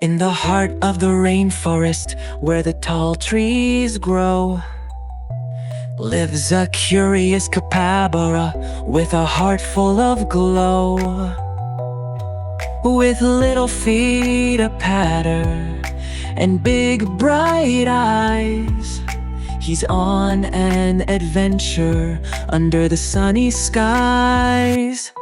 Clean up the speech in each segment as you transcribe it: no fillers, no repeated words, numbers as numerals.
In the heart of the rainforest, where the tall trees grow, lives a curious capybara with a heart full of glow. With little feet a patter and big bright eyes, he's on an adventure under the sunny skies.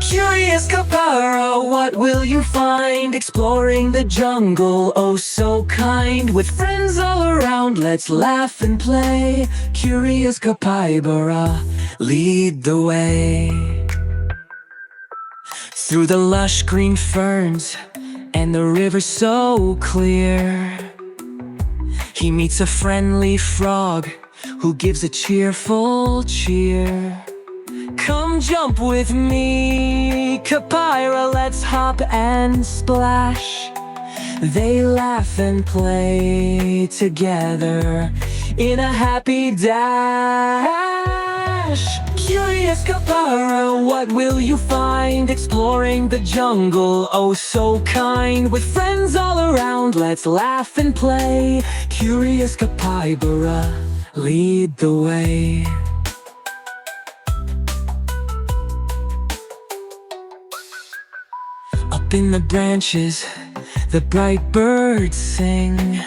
Curious capybara, what will you find? Exploring the jungle, oh so kind. With friends all around, let's laugh and play. Curious capybara, lead the way. Through the lush green ferns and the river so clear, he meets a friendly frog who gives a cheerful cheer. Come jump with me, capybara, let's hop and splash. They laugh and play together in a happy dash. Curious capybara, what will you find? Exploring the jungle, oh so kind. With friends all around, let's laugh and play. Curious capybara, lead the way. Up in the branches, the bright birds sing.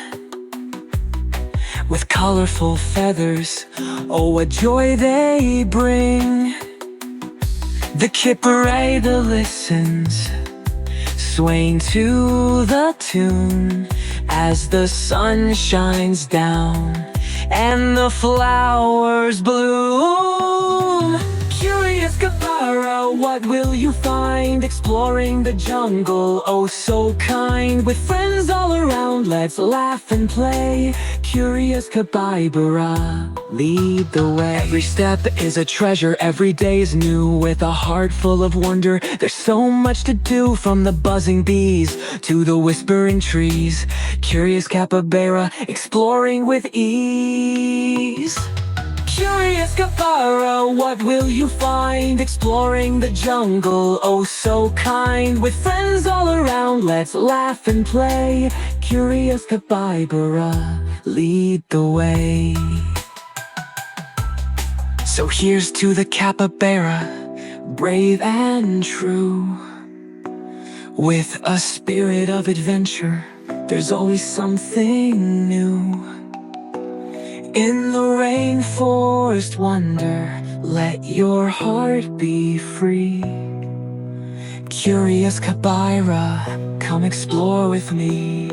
With colorful feathers, oh what joy they bring. The Capybara listens, swaying to the tune, as the sun shines down and the flowers bloom. Curious capybara, what will you find? Exploring the jungle, oh so kind. With friends all around, let's laugh and play. Curious capybara, lead the way. Every step is a treasure, every day is new. With a heart full of wonder, there's so much to do. From the buzzing bees to the whispering trees, curious capybara, exploring with ease. Curious capybara, what will you find? Exploring the jungle, oh so kind. With friends all around, let's laugh and play. Curious capybara, lead the way. So here's to the capybara, brave and true. With a spirit of adventure, there's always something new. In the rainforest wonder, let your heart be free. Curious capybara, come explore with me.